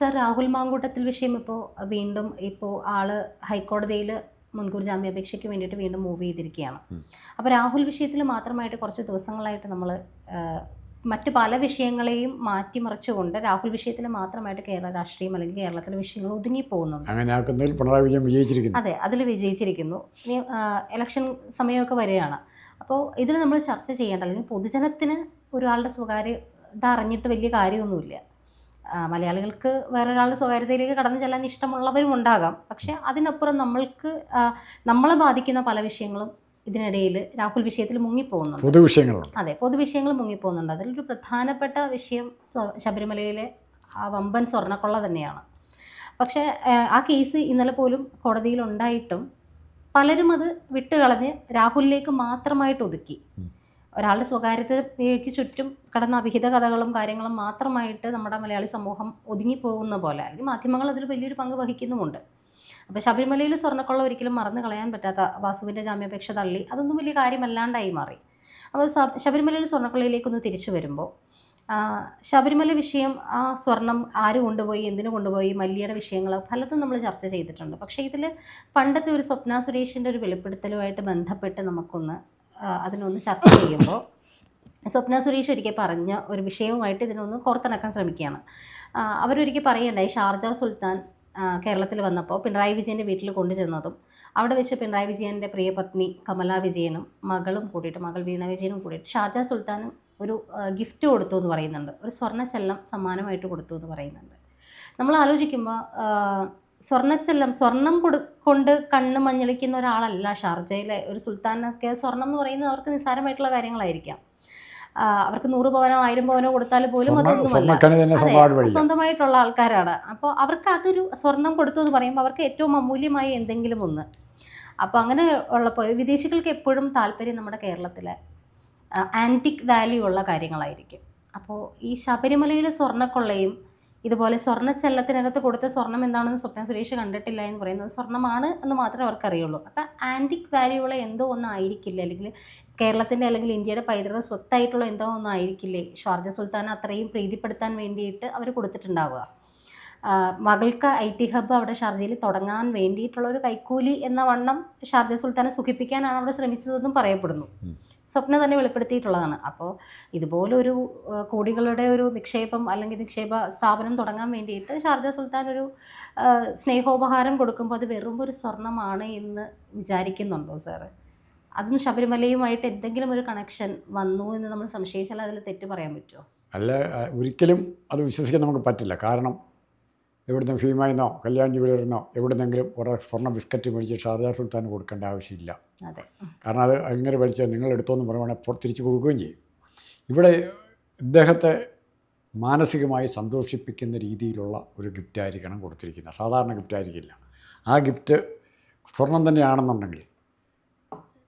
Sir, Rahul Mamkootathil വിഷയം വീണ്ടും ആള് ഹൈക്കോടതിയിൽ മുൻകൂർ ജാമ്യാപേക്ഷയ്ക്ക് വേണ്ടിയിട്ട് വീണ്ടും മൂവ് ചെയ്തിരിക്കുകയാണ്. അപ്പോൾ രാഹുൽ വിഷയത്തിൽ മാത്രമായിട്ട് കുറച്ച് ദിവസങ്ങളായിട്ട് നമ്മൾ മറ്റ് പല വിഷയങ്ങളെയും മാറ്റിമറിച്ചുകൊണ്ട് രാഹുൽ വിഷയത്തിൽ മാത്രമായിട്ട് കേരള രാഷ്ട്രീയം അല്ലെങ്കിൽ കേരളത്തിലെ വിഷയങ്ങൾ ഒതുങ്ങിപ്പോകുന്നുണ്ട്. അങ്ങനെ ആക്കുന്നതിൽ പിണറായി വിജയൻ വിജയിച്ചിരിക്കുന്നു. അതെ, അതിൽ വിജയിച്ചിരിക്കുന്നു. ഇനി ഇലക്ഷൻ സമയമൊക്കെ വരികയാണ്. അപ്പോൾ ഇതിൽ നമ്മൾ ചർച്ച ചെയ്യേണ്ട, അല്ലെങ്കിൽ പൊതുജനത്തിന് ഒരാളുടെ സ്വകാര്യത അറിഞ്ഞിട്ട് വലിയ കാര്യമൊന്നുമില്ല. മലയാളികൾക്ക് വേറൊരാളുടെ സ്വകാര്യതയിലേക്ക് കടന്നു ചെല്ലാൻ ഇഷ്ടമുള്ളവരും ഉണ്ടാകാം. പക്ഷേ അതിനപ്പുറം നമ്മളെ ബാധിക്കുന്ന പല വിഷയങ്ങളും ഇതിനിടയിൽ രാഹുൽ വിഷയത്തിൽ മുങ്ങിപ്പോകുന്നുണ്ട്. പൊതുവിഷയങ്ങളുണ്ട്. അതെ, പൊതുവിഷയങ്ങൾ മുങ്ങിപ്പോകുന്നുണ്ട്. അതിലൊരു പ്രധാനപ്പെട്ട വിഷയം ശബരിമലയിലെ ആ വമ്പൻ സ്വർണ്ണക്കൊള്ള തന്നെയാണ്. പക്ഷേ ആ കേസ് ഇന്നലെ പോലും കോടതിയിൽ ഉണ്ടായിട്ടും പലരും അത് വിട്ടുകളഞ്ഞ് രാഹുലിലേക്ക് മാത്രമായിട്ട് ഒതുക്കി. ഒരാളുടെ സ്വകാര്യതയ്ക്ക് ചുറ്റും കടന്ന അവിഹിത കഥകളും കാര്യങ്ങളും മാത്രമായിട്ട് നമ്മുടെ മലയാളി സമൂഹം ഒതുങ്ങിപ്പോകുന്ന പോലെ, അല്ലെങ്കിൽ മാധ്യമങ്ങൾ അതിൽ വലിയൊരു പങ്ക് വഹിക്കുന്നുമുണ്ട്. അപ്പോൾ ശബരിമലയിൽ സ്വർണ്ണക്കൊള്ള ഒരിക്കലും മറന്നു കളയാൻ പറ്റാത്ത വാസുവിൻ്റെ ജാമ്യാപേക്ഷ തള്ളി അതൊന്നും വലിയ കാര്യമല്ലാണ്ടായി മാറി. അപ്പോൾ ശബരിമലയിൽ സ്വർണ്ണക്കൊള്ളയിലേക്കൊന്ന് തിരിച്ചു വരുമ്പോൾ, ശബരിമല വിഷയം, ആ സ്വർണം ആര് കൊണ്ടുപോയി, എന്തിനു കൊണ്ടുപോയി, മല്യയുടെ വിഷയങ്ങൾ പലതും നമ്മൾ ചർച്ച ചെയ്തിട്ടുണ്ട്. പക്ഷേ ഇതിൽ പണ്ടത്തെ ഒരു സ്വപ്ന സുരേഷിൻ്റെ ഒരു വെളിപ്പെടുത്തലുമായിട്ട് ബന്ധപ്പെട്ട് അതിനൊന്ന് ചർച്ച ചെയ്യുമ്പോൾ സ്വപ്ന സുരേഷ് ഒരിക്കൽ പറഞ്ഞ ഒരു വിഷയവുമായിട്ട് ഇതിനൊന്ന് കോർത്തിണക്കാൻ ശ്രമിക്കുകയാണ്. അവരൊരിക്കൽ പറയുണ്ടായി, ഷാർജ സുൽത്താൻ കേരളത്തിൽ വന്നപ്പോൾ പിണറായി വിജയൻ്റെ വീട്ടിൽ കൊണ്ടുചെന്നതും അവിടെ വെച്ച് പിണറായി വിജയൻ്റെ പ്രിയപത്നി കമലാ വിജയനും മകൾ വീണ വിജയനും കൂടിയിട്ട് ഷാർജ സുൽത്താനും ഒരു ഗിഫ്റ്റ് കൊടുത്തു എന്ന് പറയുന്നുണ്ട്. ഒരു സ്വർണ്ണച്ചെല്ലം സമ്മാനമായിട്ട് കൊടുത്തു എന്ന് പറയുന്നുണ്ട്. നമ്മൾ ആലോചിക്കുമ്പോൾ സ്വർണം കൊണ്ട് കണ്ണ് മഞ്ഞളിക്കുന്ന ഒരാളല്ല ഷാർജയിലെ ഒരു സുൽത്താനൊക്കെ. സ്വർണം എന്ന് പറയുന്നത് അവർക്ക് നിസ്സാരമായിട്ടുള്ള കാര്യങ്ങളായിരിക്കാം. അവർക്ക് 100 പവനോ 1000 പവനോ കൊടുത്താൽ പോലും അതൊന്നുമല്ല, സ്വന്തമായിട്ടുള്ള ആൾക്കാരാണ്. അപ്പോൾ അവർക്ക് അതൊരു സ്വർണം കൊടുത്തു എന്ന് പറയുമ്പോൾ അവർക്ക് ഏറ്റവും അമൂല്യമായ എന്തെങ്കിലും ഒന്ന്. അപ്പോൾ അങ്ങനെ ഉള്ളപ്പോൾ വിദേശികൾക്ക് എപ്പോഴും താല്പര്യം നമ്മുടെ കേരളത്തിലെ ആൻറ്റിക് വാല്യൂ ഉള്ള കാര്യങ്ങളായിരിക്കും. അപ്പോൾ ഈ ശബരിമലയിലെ സ്വർണ്ണക്കൊള്ളയും ഇതുപോലെ സ്വർണ്ണച്ചെല്ലത്തിനകത്ത് കൊടുത്ത സ്വർണം എന്താണെന്ന് സ്വപ്ന സുരേഷ് കണ്ടിട്ടില്ല എന്ന് പറയുന്നത് സ്വർണ്ണമാണ് എന്ന് മാത്രമേ അവർക്കറിയുള്ളൂ. അപ്പം ആൻറ്റിക് വാല്യൂള്ള എന്തോ ഒന്നായിരിക്കില്ല, അല്ലെങ്കിൽ കേരളത്തിൻ്റെ അല്ലെങ്കിൽ ഇന്ത്യയുടെ പൈതൃക സ്വത്തായിട്ടുള്ള എന്തോ ഒന്നായിരിക്കില്ലേ ഷാർജ സുൽത്താൻ അത്രയും പ്രീതിപ്പെടുത്താൻ വേണ്ടിയിട്ട് അവർ കൊടുത്തിട്ടുണ്ടാവുക. മകൾക്ക് IT ഹബ്ബ് അവിടെ ഷാർജയിൽ തുടങ്ങാൻ വേണ്ടിയിട്ടുള്ളൊരു കൈക്കൂലി എന്ന വണ്ണം ഷാർജ സുൽത്താനെ സുഖിപ്പിക്കാനാണ് അവിടെ ശ്രമിച്ചതെന്നും പറയപ്പെടുന്നു. സ്വപ്ന തന്നെ വെളിപ്പെടുത്തിയിട്ടുള്ളതാണ്. അപ്പോൾ ഇതുപോലൊരു കോടികളുടെ ഒരു നിക്ഷേപം അല്ലെങ്കിൽ നിക്ഷേപ സ്ഥാപനം തുടങ്ങാൻ വേണ്ടിയിട്ട് ഷാർജ സുൽത്താൻ ഒരു സ്നേഹോപഹാരം കൊടുക്കുമ്പോൾ അത് വെറും ഒരു സ്വർണ്ണമാണ് എന്ന് വിചാരിക്കുന്നുണ്ടോ സാറ്? അതും ശബരിമലയുമായിട്ട് എന്തെങ്കിലും ഒരു കണക്ഷൻ വന്നു എന്ന് നമ്മൾ സംശയിച്ചാൽ അതിൽ തെറ്റ് പറയാൻ പറ്റുമോ? അല്ല, ഒരിക്കലും അത് വിശ്വസിക്കാൻ നമുക്ക് പറ്റില്ല. കാരണം എവിടുന്ന് ഭീമായിന്നോ കല്യാൺ ജുവലറിനോ എവിടുന്നെങ്കിലും കുറേ സ്വർണ്ണ ബിസ്ക്കറ്റ് മേടിച്ച് ഷാർജ സുൽത്താൻ കൊടുക്കേണ്ട ആവശ്യമില്ല. കാരണം അത് അങ്ങനെ വലിച്ചാൽ നിങ്ങൾ എടുത്തോന്ന് പറയുവാണെങ്കിൽ തിരിച്ചു കൊടുക്കുകയും ചെയ്യും. ഇവിടെ ഇദ്ദേഹത്തെ മാനസികമായി സന്തോഷിപ്പിക്കുന്ന രീതിയിലുള്ള ഒരു ഗിഫ്റ്റായിരിക്കണം കൊടുത്തിരിക്കുന്നത്. സാധാരണ ഗിഫ്റ്റായിരിക്കില്ല. ആ ഗിഫ്റ്റ് സ്വർണം തന്നെയാണെന്നുണ്ടെങ്കിൽ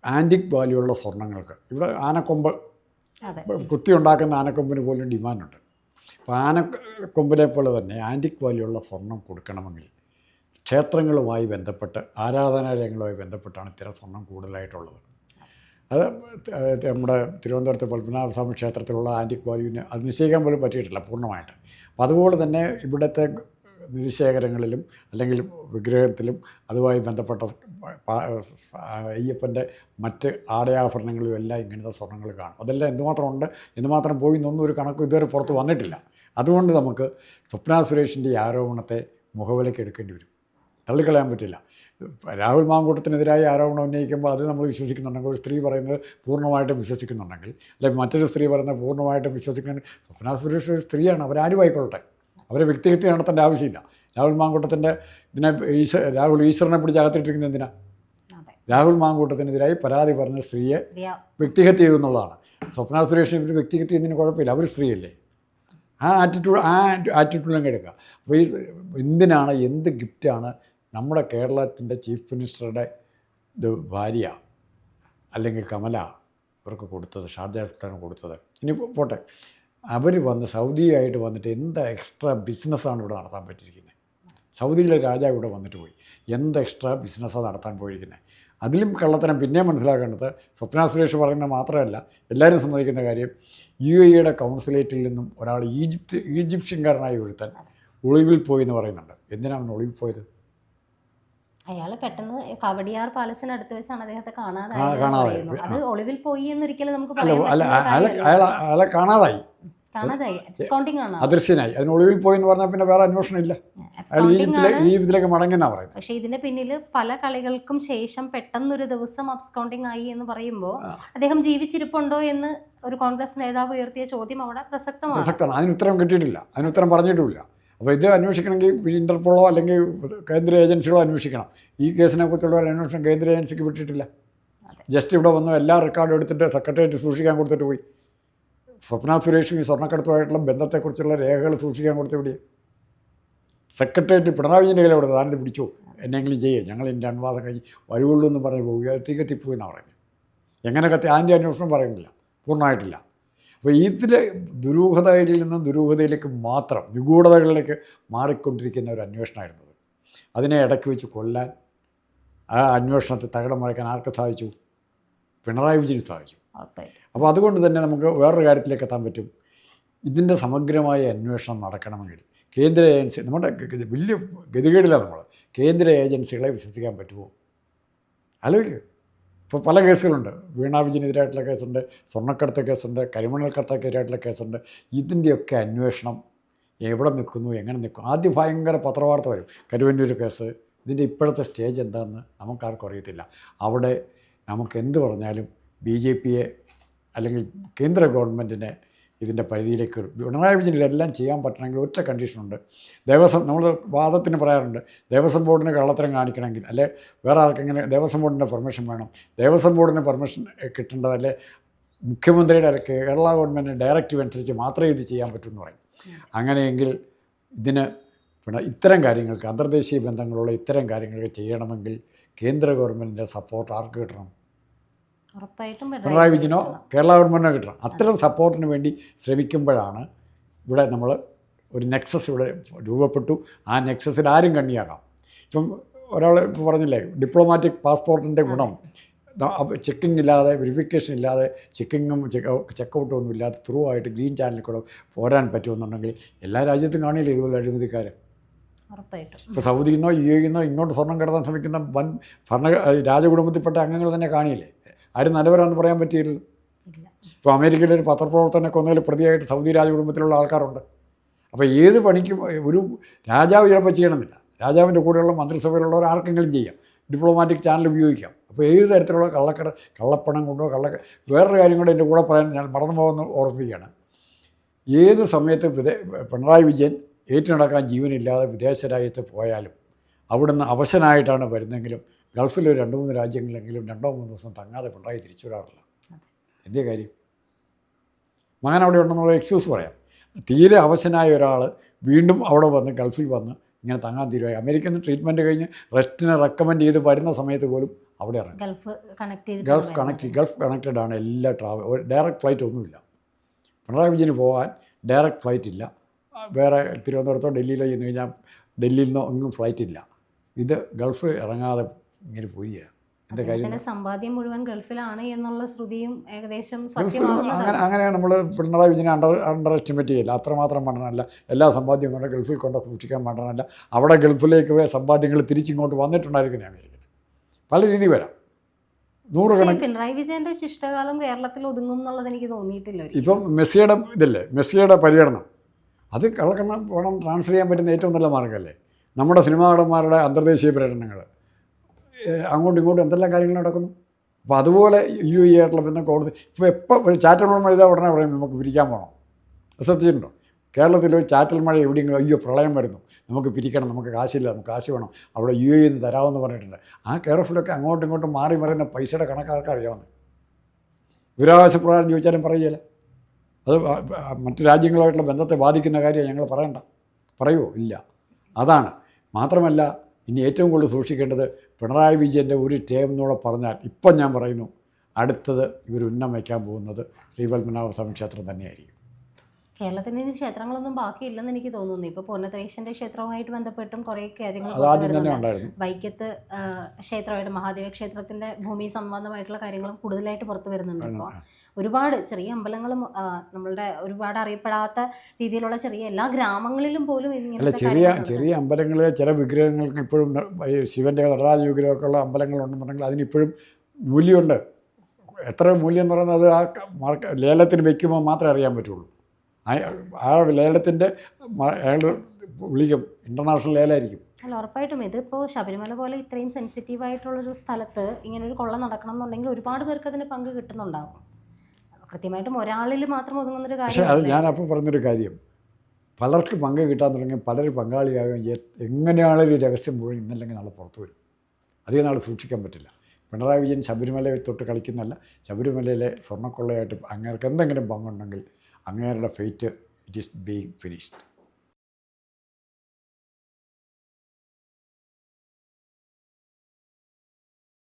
ആൻറ്റിക് വാല്യുള്ള സ്വർണ്ണങ്ങൾക്ക് ഇവിടെ ആനക്കൊമ്പ് കുത്തി ഉണ്ടാക്കുന്ന ആനക്കൊമ്പിന് പോലും ഡിമാൻഡുണ്ട്. അപ്പോൾ ആനക്കൊമ്പിനെ പോലെ തന്നെ ആൻറ്റിക് വാല്യുള്ള സ്വർണം കൊടുക്കണമെങ്കിൽ ക്ഷേത്രങ്ങളുമായി ബന്ധപ്പെട്ട് ആരാധനാലയങ്ങളുമായി ബന്ധപ്പെട്ടാണ് ഇത്തരം സ്വർണം കൂടുതലായിട്ടുള്ളത്. അത് നമ്മുടെ തിരുവനന്തപുരത്തെ പത്മനാഭസ്വാമി ക്ഷേത്രത്തിലുള്ള ആൻറ്റിക് വാല്യൂവിന് അത് നിശ്ചയിക്കാൻ പോലും പറ്റിയിട്ടില്ല പൂർണ്ണമായിട്ട്. അപ്പോൾ അതുപോലെ തന്നെ ഇവിടുത്തെ നിധിശേഖരങ്ങളിലും അല്ലെങ്കിൽ വിഗ്രഹത്തിലും അതുമായി ബന്ധപ്പെട്ട അയ്യപ്പൻ്റെ മറ്റ് ആടയാഭരണങ്ങളിലും എല്ലാം ഇങ്ങനത്തെ സ്വർണ്ണങ്ങൾ കാണും. അതെല്ലാം എന്തുമാത്രം ഉണ്ട്, എന്തുമാത്രം പോയി എന്നൊന്നും ഒരു കണക്ക് ഇതുവരെ പുറത്ത് വന്നിട്ടില്ല. അതുകൊണ്ട് നമുക്ക് സ്വപ്ന സുരേഷിൻ്റെ ഈ ആരോപണത്തെ മുഖവിലയ്ക്ക് എടുക്കേണ്ടി വരും, തള്ളിക്കളയാൻ പറ്റില്ല. രാഹുൽ മാങ്കൂട്ടത്തിനെതിരായി ആരോപണം ഉന്നയിക്കുമ്പോൾ അത് നമ്മൾ വിശ്വസിക്കുന്നുണ്ടെങ്കിൽ, ഒരു സ്ത്രീ പറയുന്നത് പൂർണ്ണമായിട്ടും വിശ്വസിക്കുന്നുണ്ടെങ്കിൽ, അല്ലെങ്കിൽ മറ്റൊരു സ്ത്രീ പറയുന്നത് പൂർണ്ണമായിട്ടും വിശ്വസിക്കുന്നുണ്ടെങ്കിൽ, സ്വപ്ന സുരേഷ് ഒരു സ്ത്രീയാണ്, അവരാരും ആയിക്കൊള്ളട്ടെ, അവരെ വ്യക്തിഹത്യ നടത്തേണ്ട ആവശ്യമില്ല. രാഹുൽ മാങ്കൂട്ടത്തിൻ്റെ ഇതിനെ രാഹുൽ ഈശ്വരനെ പിടിച്ച് അകത്തിട്ടിരിക്കുന്നത് എന്തിനാ? രാഹുൽ മാങ്കൂട്ടത്തിനെതിരായി പരാതി പറഞ്ഞ സ്ത്രീയെ വ്യക്തിഹത്യ ചെയ്തെന്നുള്ളതാണ്. സ്വപ്ന സുരേഷിന് ഇവർ വ്യക്തിഹത്യ ചെയ്യുന്നതിന് കുഴപ്പമില്ല, അവർ സ്ത്രീയല്ലേ. ആ ആറ്റിറ്റ്യൂഡിലും എടുക്കുക. അപ്പോൾ ഈ എന്തിനാണ്, എന്ത് ഗിഫ്റ്റാണ് നമ്മുടെ കേരളത്തിൻ്റെ ചീഫ് മിനിസ്റ്ററുടെ ഭാര്യ അല്ലെങ്കിൽ കമല ഇവർക്ക് കൊടുത്തത്, ഷാർജ സുൽത്താൻ കൊടുത്തത്? ഇനി പോട്ടെ, അവർ സൗദിയായിട്ട് വന്നിട്ട് എന്ത് എക്സ്ട്രാ ബിസിനസ്സാണ് ഇവിടെ നടത്താൻ പറ്റിയിരിക്കുന്നത്? സൗദിയിലെ രാജാവ് ഇവിടെ വന്നിട്ട് പോയി എന്ത് എക്സ്ട്രാ ബിസിനസ്സാണ് നടത്താൻ പോയിരിക്കുന്നത്? അതിലും കള്ളത്തരം പിന്നെ മനസ്സിലാക്കേണ്ടത് സ്വപ്ന സുരേഷ് പറയുന്നത് മാത്രമല്ല, എല്ലാവരും സമ്മതിക്കുന്ന കാര്യം, UAEയുടെ കൗൺസിലേറ്റിൽ നിന്നും ഒരാൾ ഈജിപ്ഷ്യൻകാരനായി ഒരുത്തൻ ഒളിവിൽ പോയി എന്ന് പറയുന്നുണ്ട്. എന്തിനാണ് അവൻ ഒളിവിൽ പോയത്? അയാൾ പെട്ടെന്ന് കവടിയാർ പാലസിനടുത്ത് വെച്ചാണ് അദ്ദേഹത്തെ കാണാതായി. കാണാതായത്. അത് ഒളിവിൽ പോയി എന്നൊരിക്കലും നമുക്ക് അല്ല പറയാൻ അല്ല പറ്റുന്ന അയാളെ കാര്യമല്ല. അയാളെ കാണാതായി, കാണാതായി, absconding ആണ്. അദൃശ്യനായി. അതിന് ഒളിവിൽ പോയി എന്ന് പറഞ്ഞാൽ പിന്നെ വേറെ അന്വേഷണം ഇല്ല. അയാൾ Absconding ആണ്. ഈജിപ്തിലേക്ക് മടങ്ങിയെന്നാണ് പറയുന്നത്. പക്ഷേ ഇതിന്റെ പിന്നിൽ പല കളികൾക്കും ശേഷം പെട്ടെന്നൊരു ദിവസം അബ്സ്കൗണ്ടിങ് ആയി എന്ന് പറയുമ്പോൾ അദ്ദേഹം ജീവിച്ചിരിപ്പുണ്ടോ എന്ന് ഒരു കോൺഗ്രസ് നേതാവ് ഉയർത്തിയ ചോദ്യം അവിടെ പ്രസക്തമാണ്. അതിന് ഉത്തരം കിട്ടിയിട്ടില്ല, അതിന് ഉത്തരം പറഞ്ഞിട്ടുമില്ല. അപ്പോൾ ഇത് അന്വേഷിക്കണമെങ്കിൽ ഇന്റർപോളോ അല്ലെങ്കിൽ കേന്ദ്ര ഏജൻസികളോ അന്വേഷിക്കണം. ഈ കേസിനെ കുറിച്ചുള്ള ഒരു അന്വേഷണം കേന്ദ്ര ഏജൻസിക്ക് വിട്ടിട്ടില്ല. ജസ്റ്റ് ഇവിടെ വന്ന് എല്ലാ റെക്കോർഡും എടുത്തിട്ട് സെക്രട്ടേറിയറ്റ് സൂക്ഷിക്കാൻ കൊടുത്തിട്ട് പോയി. സ്വപ്ന സുരേഷും ഈ സ്വർണ്ണക്കടത്തുമായിട്ടുള്ള ബന്ധത്തെക്കുറിച്ചുള്ള രേഖകൾ സൂക്ഷിക്കാൻ കൊടുത്ത് എവിടെയാണ്? സെക്രട്ടേറിയറ്റ് പിണറായി വിജയൻ്റെ കയ്യിൽ അവിടെ താൻ്റെ പിടിച്ചു, എന്നെങ്കിലും ചെയ്യുക, ഞങ്ങൾ എൻ്റെ അനുവാദം കഴിഞ്ഞ് വരുവുള്ളൂ എന്ന് പറഞ്ഞ് പോവുക, കത്തിപ്പോയി എന്നാണ് പറയുന്നത്. എങ്ങനെ കത്തി ആൻ്റെ അന്വേഷണം പറയുന്നില്ല, പൂർണ്ണമായിട്ടില്ല. അപ്പോൾ ഇതിലെ ദുരൂഹതയിൽ നിന്നും ദുരൂഹതയിലേക്ക് മാത്രം നിഗൂഢതകളിലേക്ക് മാറിക്കൊണ്ടിരിക്കുന്ന ഒരു അന്വേഷണമായിരുന്നത്. അതിനെ ഇടയ്ക്ക് വെച്ച് കൊല്ലാൻ, ആ അന്വേഷണത്തെ തകിടം മറിക്കാൻ ആർക്ക് സാധിച്ചു? പിണറായി വിജയന് സാധിച്ചു. അപ്പോൾ അതുകൊണ്ട് തന്നെ നമുക്ക് വേറൊരു കാര്യത്തിലേക്ക് എത്താൻ പറ്റും. ഇതിൻ്റെ സമഗ്രമായ അന്വേഷണം നടക്കണമെങ്കിൽ കേന്ദ്ര ഏജൻസി, നമ്മുടെ വലിയ ഗതികേടിലാണ് നമ്മൾ, കേന്ദ്ര ഏജൻസികളെ വിശ്വസിക്കാൻ പറ്റുമോ? ആലോചിക്കുക. ഇപ്പോൾ പല കേസുകളുണ്ട്. വീണാ വിജയനെതിരായിട്ടുള്ള കേസുണ്ട്, സ്വർണ്ണക്കടത്ത് കേസുണ്ട്, കരിമണൽ കടത്തൊക്കെതിരായിട്ടുള്ള കേസുണ്ട്. ഇതിൻ്റെയൊക്കെ അന്വേഷണം എവിടെ നിൽക്കുന്നു, എങ്ങനെ നിൽക്കും? ആദ്യം ഭയങ്കര പത്രവാർത്ത വരും, കരുവന്നൂർ കേസ്. ഇതിൻ്റെ ഇപ്പോഴത്തെ സ്റ്റേജ് എന്താണെന്ന് നമുക്കാർക്കും അറിയത്തില്ല. അവിടെ നമുക്ക് എന്ത് പറഞ്ഞാലും BJP അല്ലെങ്കിൽ കേന്ദ്ര ഗവൺമെൻറ്റിനെ ഇതിൻ്റെ പരിധിയിലേക്ക് വരും. പിണറായി വിജയൻ ഇതെല്ലാം ചെയ്യാൻ പറ്റണമെങ്കിൽ ഒറ്റ കണ്ടീഷനുണ്ട്. നമ്മൾ വാദത്തിന് പറയാറുണ്ട്, ദേവസ്വം ബോർഡിന് കള്ളത്തരം കാണിക്കണമെങ്കിൽ, അല്ലെ വേറെ ആർക്കെങ്ങനെ ദേവസ്വം ബോർഡിൻ്റെ പെർമിഷൻ വേണം. ദേവസ്വം ബോർഡിന് പെർമിഷൻ കിട്ടേണ്ടതല്ലേ മുഖ്യമന്ത്രിയുടെ കേരള ഗവൺമെൻറ്റിൻ്റെ ഡയറക്റ്റീവ് അനുസരിച്ച് മാത്രമേ ഇത് ചെയ്യാൻ പറ്റുമെന്ന് പറയും. അങ്ങനെയെങ്കിൽ ഇതിന് ഇത്തരം കാര്യങ്ങൾക്ക്, അന്തർദേശീയ ബന്ധങ്ങളുള്ള ഇത്തരം കാര്യങ്ങൾക്ക് ചെയ്യണമെങ്കിൽ കേന്ദ്ര ഗവൺമെൻറ്റിൻ്റെ സപ്പോർട്ട് ആർക്ക് കിട്ടണം? പിണറായി വിജയനോ കേരള ഗവൺമെൻറ്റിനോ കിട്ടണം. അത്തരം സപ്പോർട്ടിന് വേണ്ടി ശ്രമിക്കുമ്പോഴാണ് ഇവിടെ നമ്മൾ ഒരു നെക്സസ് ഇവിടെ രൂപപ്പെട്ടു. ആ നെക്സസിൽ ആരും കണ്ണിയാകാം. ഇപ്പം ഒരാൾ ഇപ്പോൾ പറഞ്ഞില്ലേ, ഡിപ്ലോമാറ്റിക് പാസ്പോർട്ടിൻ്റെ ഗുണം ചെക്കിംഗ് ഇല്ലാതെ, വെരിഫിക്കേഷൻ ഇല്ലാതെ, ചെക്കിങ്ങും ചെക്കൗട്ടും ഒന്നും ഇല്ലാതെ ത്രൂ ആയിട്ട് ഗ്രീൻ ചാനലിൽ കൂടെ പോരാൻ പറ്റുമെന്നുണ്ടെങ്കിൽ എല്ലാ രാജ്യത്തും കാണില്ലേ ഇതുപോലെ അഴിമതിക്കാർ. ഇപ്പോൾ സൗദിയിൽ നിന്നോ UAE നിന്നോ ഇങ്ങോട്ട് സ്വർണ്ണം കടത്താൻ ശ്രമിക്കുന്ന വൻ രാജകുടുംബത്തിൽപ്പെട്ട അംഗങ്ങൾ തന്നെ കാണിയില്ലേ? ആരും നല്ലവരാണെന്ന് പറയാൻ പറ്റിയില്ലല്ലോ. ഇപ്പോൾ അമേരിക്കയിലെ ഒരു പത്രപ്രവർത്തനെ കൊന്നതിൽ പ്രതിയായിട്ട് സൗദി രാജകുടുംബത്തിലുള്ള ആൾക്കാരുണ്ട്. അപ്പോൾ ഏത് പണിക്കും ഒരു രാജാവ് ചിലപ്പോൾ ചെയ്യണമെന്നില്ല, രാജാവിൻ്റെ കൂടെയുള്ള മന്ത്രിസഭയിലുള്ളവർ ആർക്കെങ്കിലും ചെയ്യാം, ഡിപ്ലോമാറ്റിക് ചാനൽ ഉപയോഗിക്കാം. അപ്പോൾ ഏത് തരത്തിലുള്ള കള്ളപ്പണം കൊണ്ടോ വേറൊരു കാര്യം കൂടെ എൻ്റെ കൂടെ പറയാൻ ഞാൻ മറന്നു പോകുന്ന ഓർമ്മിപ്പിക്കുകയാണ്. ഏത് സമയത്ത് പിണറായി വിജയൻ ഏറ്റുനടക്കാൻ ജീവനില്ലാതെ വിദേശ രാജ്യത്ത് പോയാലും അവിടുന്ന് അവശനായിട്ടാണ് വരുന്നതെങ്കിലും ഗൾഫിൽ ഒരു 2-3 രാജ്യങ്ങളിലെങ്കിലും 2-3 ദിവസം തങ്ങാതെ പിണറായി തിരിച്ചു വരാറില്ല. എന്തേ കാര്യം? മകൻ അവിടെ ഉണ്ടെന്നുള്ള എക്സ്ക്യൂസ് പറയാം. തീരെ അവശനായ ഒരാൾ വീണ്ടും അവിടെ വന്ന് ഗൾഫിൽ വന്ന് ഇങ്ങനെ തങ്ങാൻ തീരുമായി. അമേരിക്കയിൽ നിന്ന് ട്രീറ്റ്മെൻറ്റ് കഴിഞ്ഞ് റെസ്റ്റിനെ റെക്കമെൻഡ് ചെയ്ത് വരുന്ന സമയത്ത് പോലും അവിടെ ഇറങ്ങി. ഗൾഫ് കണക്റ്റഡ് ആണ് എല്ലാ ഡയറക്റ്റ് ഫ്ലൈറ്റ് ഒന്നുമില്ല. പിണറായി വിജയന് പോകാൻ ഡയറക്റ്റ് ഫ്ലൈറ്റ് ഇല്ല. വേറെ തിരുവനന്തപുരത്തോ ഡൽഹിയിലോ ചെന്ന് കഴിഞ്ഞാൽ ഡൽഹിയിൽ നിന്നോ ഒന്നും ഫ്ലൈറ്റ് ഇല്ല. ഇത് ഗൾഫ് ഇറങ്ങാതെ ഇങ്ങനെ പോവുകയാണ്. എൻ്റെ കാര്യം സമ്പാദ്യം മുഴുവൻ ഗൾഫിലാണ് എന്നുള്ള ശ്രുതിയും ഏകദേശം അങ്ങനെ നമ്മൾ പിണറായി വിജയനെ അണ്ടർ എസ്റ്റിമേറ്റ് ചെയ്യില്ല. അത്രമാത്രം വേണ്ടനല്ല. എല്ലാ സമ്പാദ്യവും കൊണ്ട് ഗൾഫിൽ കൊണ്ട് സൂക്ഷിക്കാൻ വേണ്ടനല്ല. അവിടെ ഗൾഫിലേക്ക് സമ്പാദ്യങ്ങൾ തിരിച്ചിങ്ങോട്ട് വന്നിട്ടുണ്ടായിരിക്കുന്നത് അമേരിക്കയിൽ. പല രീതി വരാം. 100 കണക്കിന് പിണറായി വിജയൻ്റെ ശിഷ്ടകാലം കേരളത്തിൽ ഒതുങ്ങും എന്നുള്ളത് എനിക്ക് തോന്നിയിട്ടില്ല. ഇപ്പം മെസ്സിയുടെ പര്യടനം അത് കള്ളക്കണ്ണം പണം ട്രാൻസ്ഫർ ചെയ്യാൻ പറ്റുന്ന ഏറ്റവും നല്ല മാർഗ്ഗമല്ലേ. നമ്മുടെ സിനിമാ നടന്മാരുടെ അന്തർദേശീയ പര്യടനങ്ങൾ അങ്ങോട്ടും ഇങ്ങോട്ടും എന്തെല്ലാം കാര്യങ്ങൾ നടക്കുന്നു. അപ്പോൾ അതുപോലെ UAE ആയിട്ടുള്ള ബന്ധം കോടതി ഇപ്പോൾ എപ്പോൾ ഒരു ചാറ്റൽ മഴ ചെയ്താൽ ഉടനെ പറയും നമുക്ക് പിരിക്കാൻ പോകണം. ശ്രദ്ധിച്ചിട്ടുണ്ടോ? കേരളത്തിൽ ഒരു ചാറ്റൽ മഴ എവിടെയെങ്കിലും അയ്യോ പ്രളയം വരുന്നു, നമുക്ക് പിരിക്കണം, നമുക്ക് കാശില്ല, നമുക്ക് കാശ് വേണം, അവിടെ UAE നിന്ന് തരാമെന്ന് പറഞ്ഞിട്ടുണ്ട്. ആ കെയർഫുള്ളൊക്കെ അങ്ങോട്ടും ഇങ്ങോട്ടും മാറി മറിയുന്ന പൈസയുടെ കണക്കാർക്ക് അറിയാവുന്നത്. വിവരാവകാശപ്രകാരം ചോദിച്ചാലും പറയുകയില്ല. അത് മറ്റു രാജ്യങ്ങളുമായിട്ടുള്ള ബന്ധത്തെ ബാധിക്കുന്ന കാര്യം ഞങ്ങൾ പറയുമോ? ഇല്ല. അതാണ്. മാത്രമല്ല ഇനി ഏറ്റവും കൂടുതൽ സൂക്ഷിക്കേണ്ടത് പിണറായി വിജയൻ്റെ ഒരു ടേം എന്നൂടെ പറഞ്ഞാൽ ഇപ്പം ഞാൻ പറയുന്നു, അടുത്തത് ഇവർ ഉന്നം വയ്ക്കാൻ പോകുന്നത് ശ്രീപത്മനാഭസ്വാമി ക്ഷേത്രം തന്നെയായിരിക്കും. കേരളത്തിന് ഇനി ക്ഷേത്രങ്ങളൊന്നും ബാക്കിയില്ലെന്ന് എനിക്ക് തോന്നുന്നു. ഇപ്പോൾ പൂർണ്ണത്രയീശൻ്റെ ക്ഷേത്രവുമായിട്ട് ബന്ധപ്പെട്ടും കുറേ കാര്യങ്ങൾ അത് പുറത്ത് ആദ്യം തന്നെ വരുന്നുണ്ട്. ഉണ്ടായിരുന്നു. വൈക്കത്ത് ക്ഷേത്രമായിട്ട് മഹാദേവ ക്ഷേത്രത്തിൻ്റെ ഭൂമി സംബന്ധമായിട്ടുള്ള കാര്യങ്ങളും കൂടുതലായിട്ട് പുറത്ത് വരുന്നുണ്ട്. ഇപ്പോൾ ഒരുപാട് ചെറിയ അമ്പലങ്ങളും നമ്മളുടെ ഒരുപാട് അറിയപ്പെടാത്ത രീതിയിലുള്ള ചെറിയ എല്ലാ ഗ്രാമങ്ങളിലും പോലും അല്ല, ഇങ്ങനത്തെ ചെറിയ കാര്യങ്ങൾ ചെറിയ അമ്പലങ്ങളിൽ ചില വിഗ്രഹങ്ങൾക്ക് ഇപ്പോഴും ഈ ശിവൻ്റെ നടരാജ വിഗ്രഹമൊക്കെ ഉള്ള അമ്പലങ്ങളുണ്ടെന്നുണ്ടെങ്കിൽ അതിനിപ്പോഴും മൂല്യമുണ്ട്. എത്ര മൂല്യം എന്ന് പറയുന്നത് ആ ലേലത്തിന് വയ്ക്കുമ്പോൾ മാത്രമേ അറിയാൻ പറ്റുള്ളൂ. ആ ലേലത്തിൻ്റെ അയാൾ വിളിക്കും, ഇൻ്റർനാഷണൽ ലേലമായിരിക്കും. അല്ല, ഉറപ്പായിട്ടും ഇതിപ്പോൾ ശബരിമല പോലെ ഇത്രയും സെൻസിറ്റീവായിട്ടുള്ളൊരു സ്ഥലത്ത് ഇങ്ങനൊരു കൊള്ള നടക്കണം എന്നുണ്ടെങ്കിൽ ഒരുപാട് പേർക്ക് അതിന് പങ്ക് കിട്ടുന്നുണ്ടാവും. കൃത്യമായിട്ടും ഒരാളിൽ മാത്രം ഒതുങ്ങുന്നൊരു പക്ഷേ അത് കാര്യം. ഞാനപ്പോൾ പറഞ്ഞൊരു കാര്യം, പലർക്ക് പങ്ക് കിട്ടാൻ തുടങ്ങി, പലരും പങ്കാളിയാകും. എങ്ങനെയാണെങ്കിലും രഹസ്യം മുഴുവൻ ഇന്നല്ലെങ്കിൽ നാളെ പുറത്തു വരും. അധികം നാൾ സൂക്ഷിക്കാൻ പറ്റില്ല. പിണറായി വിജയൻ ശബരിമലയെ തൊട്ട് കളിക്കുന്നല്ല. ശബരിമലയിലെ സ്വർണ്ണക്കൊള്ളയായിട്ട് അങ്ങേർക്ക് എന്തെങ്കിലും പങ്കുണ്ടെങ്കിൽ അങ്ങേരുടെ fate it is being finished.